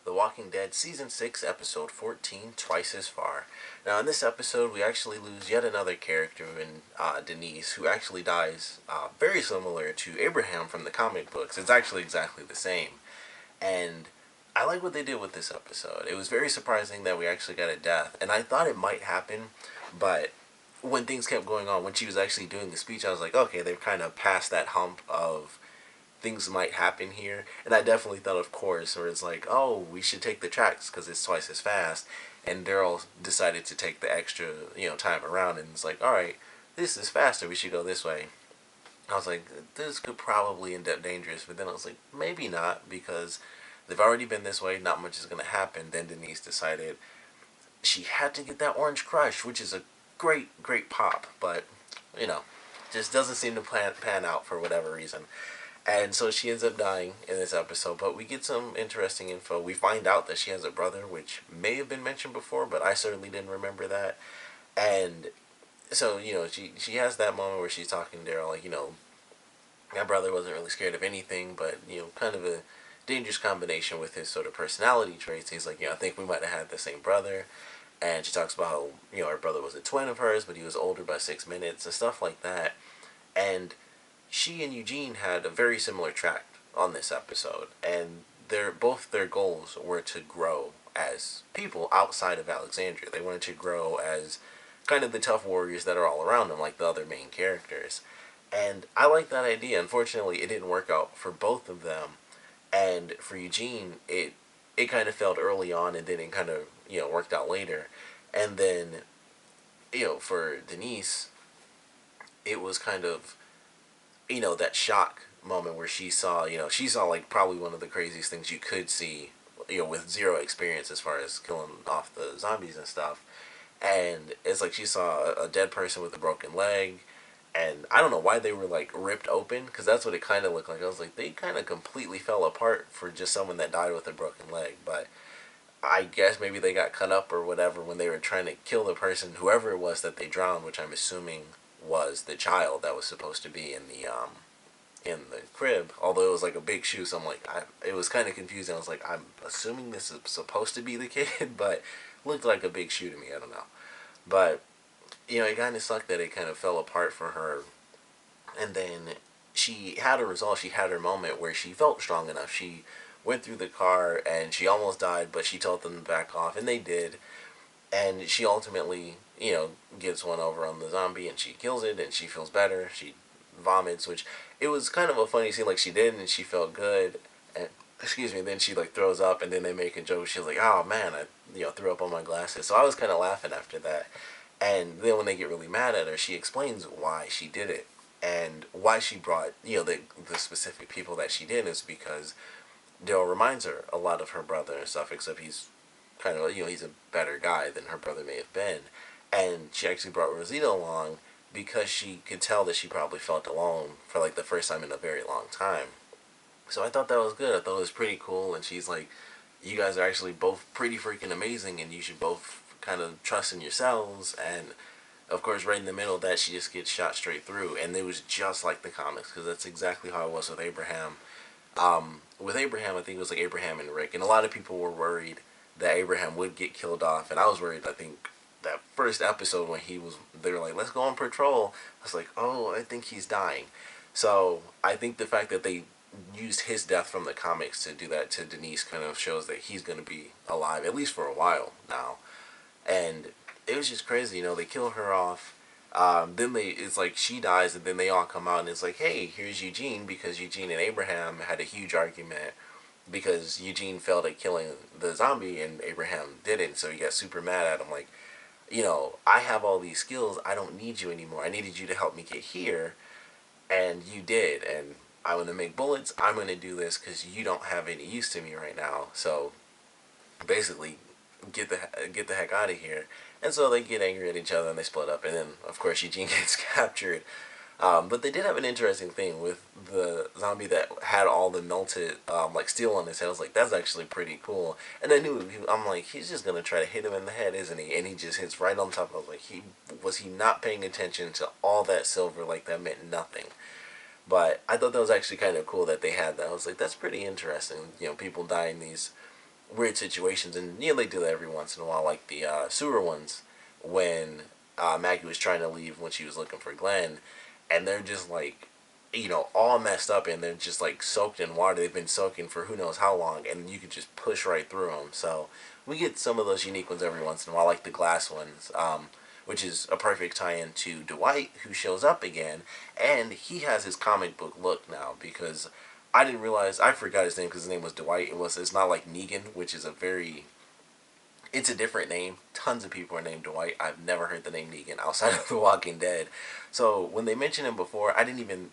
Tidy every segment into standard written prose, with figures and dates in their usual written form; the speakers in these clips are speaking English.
The Walking Dead Season 6, Episode 14, Twice as Far. Now, in this episode, we actually lose yet another character in Denise, who actually dies very similar to Abraham from the comic books. It's actually exactly the same. And I like what they did with this episode. It was very surprising that we actually got a death, and I thought it might happen, but when things kept going on, when she was actually doing the speech, I was like, okay, they've kind of passed that hump of things might happen here. And I definitely thought, of course, where it's like, oh, we should take the tracks because it's twice as fast. And Daryl decided to take the extra, time around, and it's like, all right, this is faster. We should go this way. I was like, this could probably end up dangerous. But then I was like, maybe not, because they've already been this way. Not much is going to happen. Then Denise decided she had to get that orange crush, which is a great, great pop. But, just doesn't seem to pan out for whatever reason. And so she ends up dying in this episode, but we get some interesting info. We find out that she has a brother, which may have been mentioned before, but I certainly didn't remember that. And so, she has that moment where she's talking to Daryl, like, my brother wasn't really scared of anything, but, kind of a dangerous combination with his sort of personality traits. He's like, I think we might have had the same brother. And she talks about how, her brother was a twin of hers, but he was older by 6 minutes and stuff like that. And she and Eugene had a very similar track on this episode, and both their goals were to grow as people outside of Alexandria. They wanted to grow as kind of the tough warriors that are all around them, like the other main characters. And I like that idea. Unfortunately, it didn't work out for both of them. And for Eugene, it kind of failed early on, and then it kind of, worked out later. And then, for Denise, it was kind of, that shock moment where she saw like probably one of the craziest things you could see, with zero experience as far as killing off the zombies and stuff. And it's like she saw a dead person with a broken leg, and I don't know why they were like ripped open, because that's what it kind of looked like. I was like, they kind of completely fell apart for just someone that died with a broken leg. But I guess maybe they got cut up or whatever when they were trying to kill the person, whoever it was that they drowned, which I'm assuming was the child that was supposed to be in the crib. Although it was like a big shoe, so I'm like, it was kind of confusing. I was like, I'm assuming this is supposed to be the kid, but looked like a big shoe to me. I don't know, but it kind of sucked that it kind of fell apart for her. And then she had a resolve. She had her moment where she felt strong enough. She went through the car and she almost died, but she told them to back off, and they did. And she ultimately, gets one over on the zombie, and she kills it, and she feels better. She vomits, which it was kind of a funny scene. Like, she did, and she felt good. And excuse me, then she like throws up, and then they make a joke. She's like, "Oh man, I threw up on my glasses." So I was kind of laughing after that. And then when they get really mad at her, she explains why she did it, and why she brought the specific people that she did is because Daryl reminds her a lot of her brother and stuff, except he's kind of, he's a better guy than her brother may have been. And she actually brought Rosita along because she could tell that she probably felt alone for like the first time in a very long time. So I thought that was good. I thought it was pretty cool. And she's like, you guys are actually both pretty freaking amazing, and you should both kind of trust in yourselves. And of course, right in the middle of that, she just gets shot straight through. And it was just like the comics, because that's exactly how it was with Abraham. With Abraham, I think it was like Abraham and Rick, and a lot of people were worried that Abraham would get killed off, and I was worried. I think that first episode when they were like, let's go on patrol, I was like, oh, I think he's dying. So I think the fact that they used his death from the comics to do that to Denise kind of shows that he's going to be alive, at least for a while now. And it was just crazy, they kill her off. Then it's like she dies, and then they all come out, and it's like, hey, here's Eugene, because Eugene and Abraham had a huge argument because Eugene failed at killing the zombie and Abraham didn't, so he got super mad at him, like, I have all these skills, I don't need you anymore, I needed you to help me get here, and you did, and I want to make bullets, I'm going to do this because you don't have any use to me right now, so basically, get the heck out of here. And so they get angry at each other and they split up, and then of course Eugene gets captured. But they did have an interesting thing with the zombie that had all the melted like steel on his head. I was like, that's actually pretty cool. And I knew, I'm like, he's just gonna try to hit him in the head, isn't he? And he just hits right on top. I was like, he not paying attention to all that silver? Like, that meant nothing. But I thought that was actually kind of cool that they had that. I was like, that's pretty interesting. People die in these weird situations, and they do that every once in a while, like the sewer ones when Maggie was trying to leave when she was looking for Glenn, and they're just like, all messed up, and they're just like soaked in water. They've been soaking for who knows how long, and you can just push right through them. So we get some of those unique ones every once in a while, like the glass ones, which is a perfect tie-in to Dwight, who shows up again, and he has his comic book look now, because I didn't realize, I forgot his name because his name was Dwight. It's not like Negan, which is it's a different name. Tons of people are named Dwight. I've never heard the name Negan outside of The Walking Dead. So when they mentioned him before, I didn't even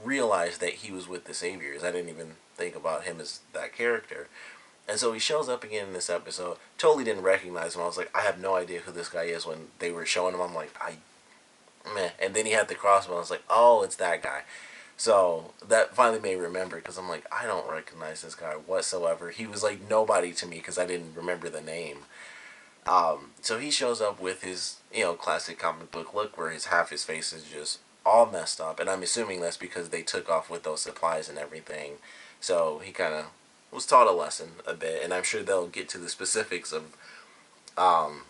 realize that he was with the Saviors. I didn't even think about him as that character. And so he shows up again in this episode. Totally didn't recognize him. I was like, I have no idea who this guy is. When they were showing him, I'm like, meh. And then he had the crossbow. I was like, oh, it's that guy. So that finally made me remember, because I'm like, I don't recognize this guy whatsoever. He was like nobody to me because I didn't remember the name. So he shows up with his, classic comic book look, where half his face is just all messed up, and I'm assuming that's because they took off with those supplies and everything. So he kind of was taught a lesson a bit, and I'm sure they'll get to the specifics of um,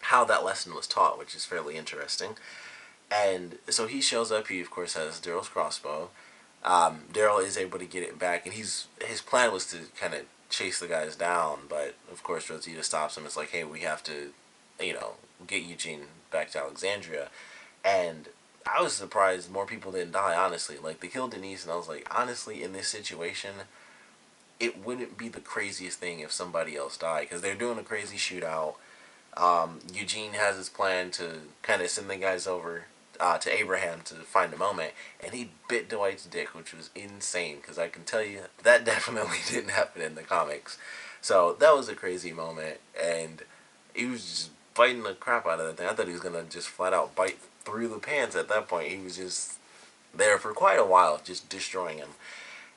how that lesson was taught, which is fairly interesting. And so he shows up. He of course has Daryl's crossbow. Daryl is able to get it back, and his plan was to kind of chase the guys down, but of course Rosita stops him. It's like, hey, we have to, get Eugene back to Alexandria. And I was surprised more people didn't die, honestly. Like, they killed Denise, and I was like, honestly, in this situation, it wouldn't be the craziest thing if somebody else died, because they're doing a crazy shootout. Eugene has his plan to kind of send the guys over to Abraham to find a moment, and he bit Dwight's dick, which was insane, because I can tell you that definitely didn't happen in the comics. So that was a crazy moment, and he was just biting the crap out of that thing. I thought he was gonna just flat out bite through the pants at that point. He was just there for quite a while, just destroying him.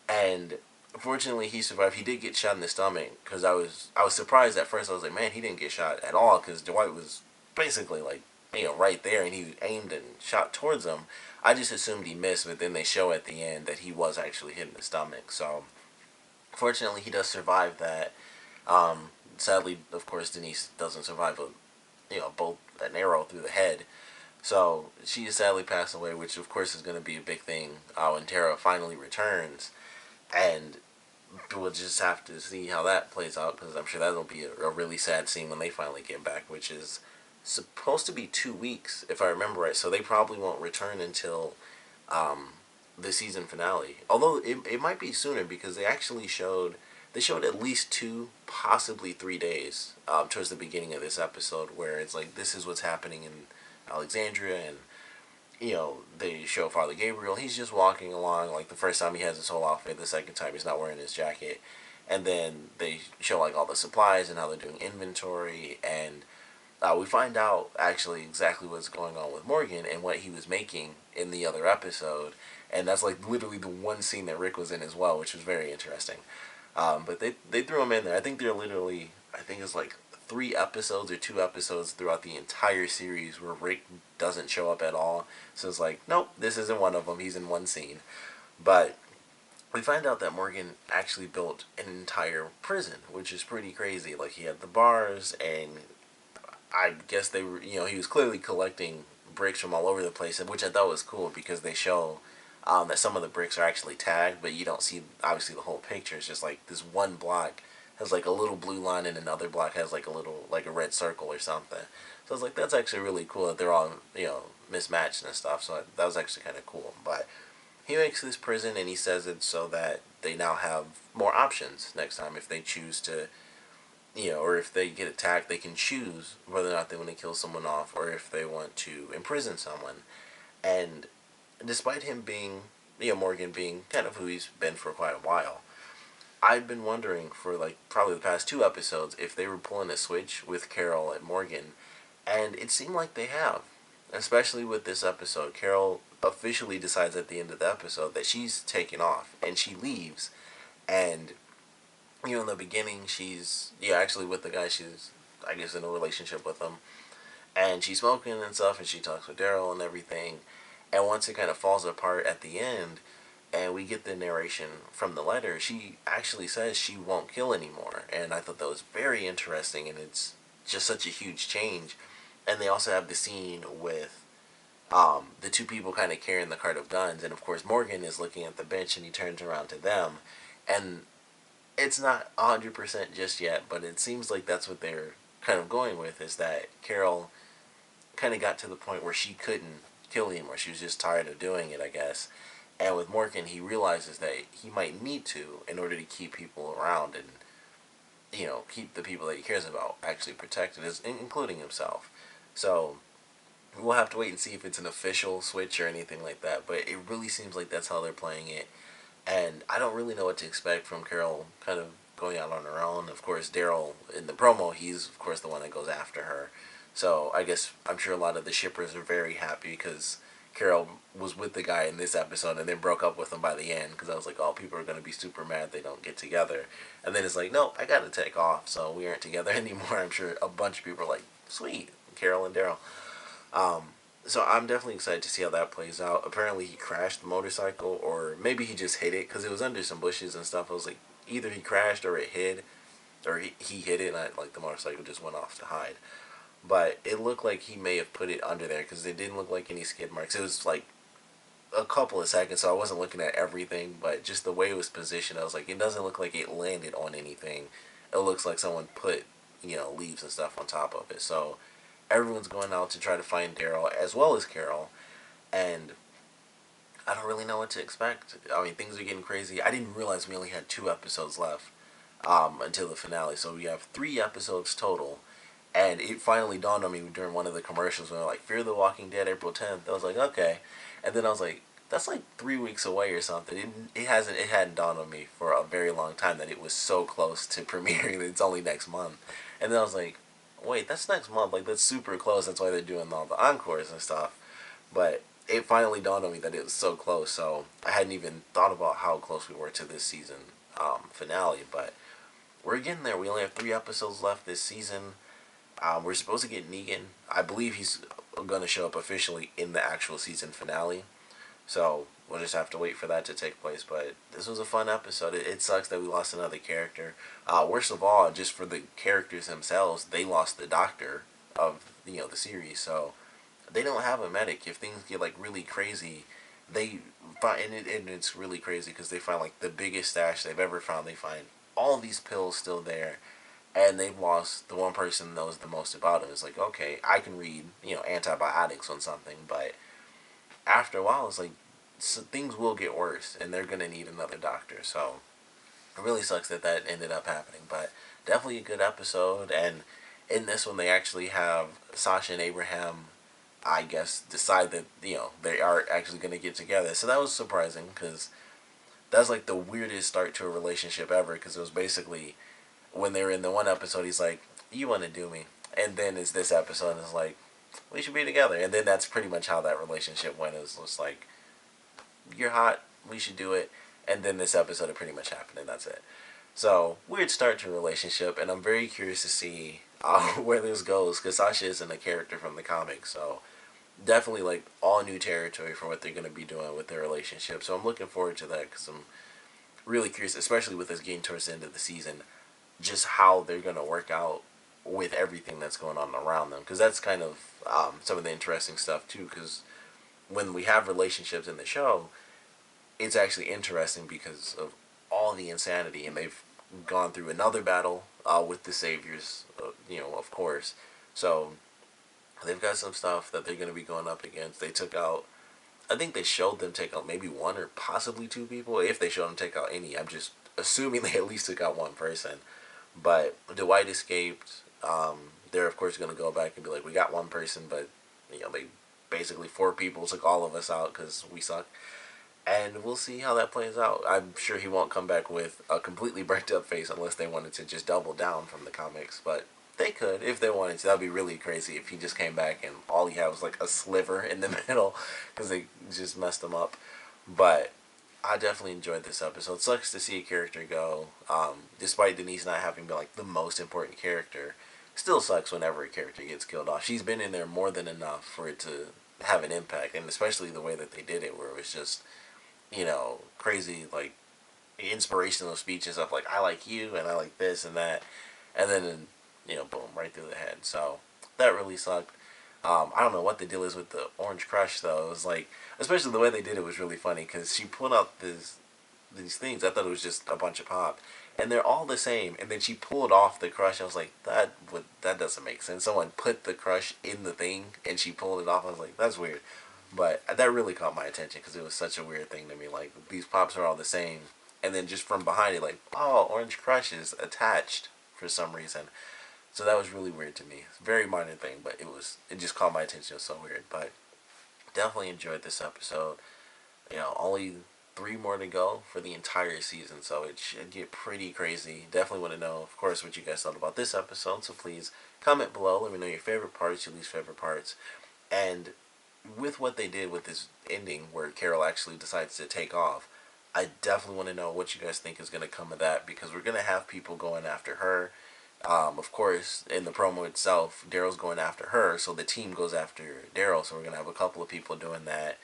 And fortunately, he survived. He did get shot in the stomach, because I was surprised at first. I was like, man, he didn't get shot at all, because Dwight was basically like, right there, and he aimed and shot towards him. I just assumed he missed, but then they show at the end that he was actually hit in the stomach. So fortunately, he does survive that. Sadly, of course, Denise doesn't survive both an arrow through the head. So she sadly passed away, which of course is going to be a big thing when Tara finally returns. And we'll just have to see how that plays out, because I'm sure that'll be a really sad scene when they finally get back, which is supposed to be 2 weeks, if I remember right. So they probably won't return until the season finale. Although it might be sooner, because they showed at least 2, possibly 3 days towards the beginning of this episode, where it's like, this is what's happening in Alexandria, and they show Father Gabriel. He's just walking along. Like, the first time he has his whole outfit, the second time he's not wearing his jacket. And then they show like all the supplies and how they're doing inventory, and we find out actually exactly what's going on with Morgan and what he was making in the other episode. And that's like literally the one scene that Rick was in as well, which was very interesting. But they threw him in there. I think it's like 3 episodes or 2 episodes throughout the entire series where Rick doesn't show up at all. So it's like, nope, this isn't one of them. He's in one scene. But we find out that Morgan actually built an entire prison, which is pretty crazy. Like, he had the bars, and I guess they were, he was clearly collecting bricks from all over the place, which I thought was cool, because they show that some of the bricks are actually tagged, but you don't see, obviously, the whole picture. It's just like this one block has like a little blue line, and another block has like a red circle or something. So I was like, that's actually really cool that they're all, mismatched and stuff. So that was actually kind of cool. But he makes this prison, and he says it so that they now have more options next time if they choose to, or if they get attacked, they can choose whether or not they want to kill someone off, or if they want to imprison someone. And despite him being, Morgan being kind of who he's been for quite a while, I've been wondering for like probably the past 2 episodes if they were pulling a switch with Carol and Morgan, and it seemed like they have. Especially with this episode, Carol officially decides at the end of the episode that she's taking off, and she leaves. And in the beginning, she's actually with the guy she's, I guess, in a relationship with him, and she's smoking and stuff, and she talks with Daryl and everything. And once it kind of falls apart at the end, and we get the narration from the letter. She actually says she won't kill anymore, and I thought that was very interesting, and it's just such a huge change. And they also have the scene with the two people kind of carrying the cart of guns, and of course Morgan is looking at the bench, and he turns around to them, and it's not 100% just yet, but it seems like that's what they're kind of going with, is that Carol kind of got to the point where she couldn't kill him, or she was just tired of doing it, I guess. And with Morgan, he realizes that he might need to in order to keep people around and, keep the people that he cares about actually protected, including himself. So we'll have to wait and see if it's an official switch or anything like that, but it really seems like that's how they're playing it. And I don't really know what to expect from Carol kind of going out on her own. Of course, Daryl, in the promo, he's, of course, the one that goes after her. So I guess I'm sure a lot of the shippers are very happy because Carol was with the guy in this episode and then broke up with him by the end, because I was like, oh, people are going to be super mad they don't get together. And then it's like, no, I got to take off, so we aren't together anymore. I'm sure a bunch of people are like, sweet, Carol and Daryl. Um, so I'm definitely excited to see how that plays out. Apparently he crashed the motorcycle, or maybe he just hit it because it was under some bushes and stuff. I was like, either he crashed or it hid, or he hit it and like the motorcycle just went off to hide. But it looked like he may have put it under there because it didn't look like any skid marks. It was like a couple of seconds, so I wasn't looking at everything, but just the way it was positioned, I was like, it doesn't look like it landed on anything. It looks like someone put, leaves and stuff on top of it. So everyone's going out to try to find Daryl as well as Carol, and I don't really know what to expect. I mean, things are getting crazy. I didn't realize we only had 2 episodes left until the finale, so we have 3 episodes total. And it finally dawned on me during one of the commercials when they're like, Fear the Walking Dead, April 10th. I was like, okay. And then I was like, that's like 3 weeks away or something. It hadn't dawned on me for a very long time that it was so close to premiering. It's only next month. And then I was like, wait, that's next month. Like, that's super close. That's why they're doing all the encores and stuff. But it finally dawned on me that it was so close. So I hadn't even thought about how close we were to this season finale. But we're getting there. We only have 3 episodes left this season. We're supposed to get Negan. I believe he's going to show up officially in the actual season finale. So we'll just have to wait for that to take place. But this was a fun episode. It sucks that we lost another character. Worst of all, just for the characters themselves, they lost the doctor of the series. So they don't have a medic. If things get like really crazy, they find and it's really crazy because they find like the biggest stash they've ever found. They find all these pills still there, and they've lost the one person that knows the most about it. It's like, okay, I can read antibiotics on something, but after a while, it's like things will get worse, and they're gonna need another doctor. So it really sucks that that ended up happening, but definitely a good episode. And in this one, they actually have Sasha and Abraham, I guess, decide that they are actually gonna get together. So that was surprising because that's like the weirdest start to a relationship ever. Because it was basically when they were in the one episode, he's like, "You want to do me," and then it's this episode, and it's like, "We should be together." And then that's pretty much how that relationship went. It was just like, "You're hot, we should do it," and then this episode, it pretty much happened, and that's it. So weird start to a relationship, and I'm very curious to see where this goes because Sasha isn't a character from the comics, so definitely like all new territory for what they're going to be doing with their relationship. So I'm looking forward to that because I'm really curious, especially with us getting towards the end of the season, just how they're going to work out with everything that's going on around them. Because that's kind of some of the interesting stuff, too. Because when we have relationships in the show, it's actually interesting because of all the insanity. And they've gone through another battle with the Saviors, of course. So they've got some stuff that they're going to be going up against. They took out, I think they showed them take out maybe 1 or possibly 2 people. If they showed them take out any, I'm just assuming they at least took out 1 person. But Dwight escaped. They're of course going to go back and be like, we got 1 person, but they basically 4 people took all of us out because we suck. And we'll see how that plays out. I'm sure he won't come back with a completely burnt up face unless they wanted to just double down from the comics. But they could if they wanted to. That'd be really crazy if he just came back and all he had was like a sliver in the middle because they just messed him up. But I definitely enjoyed this episode. It sucks to see a character go. Despite Denise not having been like the most important character, still sucks whenever a character gets killed off. She's been in there more than enough for it to have an impact, and especially the way that they did it, where it was just crazy like inspirational speeches of like I like you and I like this and that, and then boom, right through the head. So that really sucked. I don't know what the deal is with the Orange Crush though. It was like, especially the way they did it was really funny because she pulled out these things. I thought it was just a bunch of pop, and they're all the same. And then she pulled off the crush. I was like, that doesn't make sense. Someone put the crush in the thing and she pulled it off. I was like, that's weird. But that really caught my attention because it was such a weird thing to me. Like these pops are all the same, and then just from behind it, like, oh, Orange Crush is attached for some reason. So that was really weird to me. Very minor thing, but it just caught my attention. It was so weird. But definitely enjoyed this episode. Only 3 more to go for the entire season, so it should get pretty crazy. Definitely want to know, of course, what you guys thought about this episode. So please comment below. Let me know your favorite parts, your least favorite parts, and with what they did with this ending, where Carol actually decides to take off. I definitely want to know what you guys think is going to come of that, because we're going to have people going after her. Of course, in the promo itself, Daryl's going after her, so the team goes after Daryl. So we're gonna have a couple of people doing that.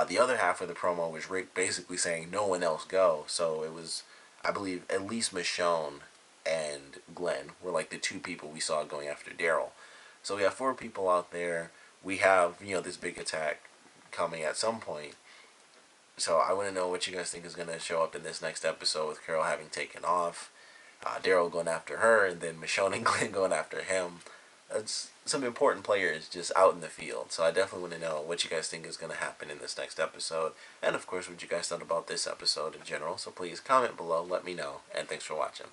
The other half of the promo was Rick basically saying no one else go. So it was, I believe, at least Michonne and Glenn were like the 2 people we saw going after Daryl. So we have 4 people out there. We have this big attack coming at some point. So I want to know what you guys think is going to show up in this next episode with Carol having taken off, Daryl going after her, and then Michonne and Glenn going after him. That's some important players just out in the field. So I definitely want to know what you guys think is going to happen in this next episode. And of course, what you guys thought about this episode in general. So please comment below, let me know. And thanks for watching.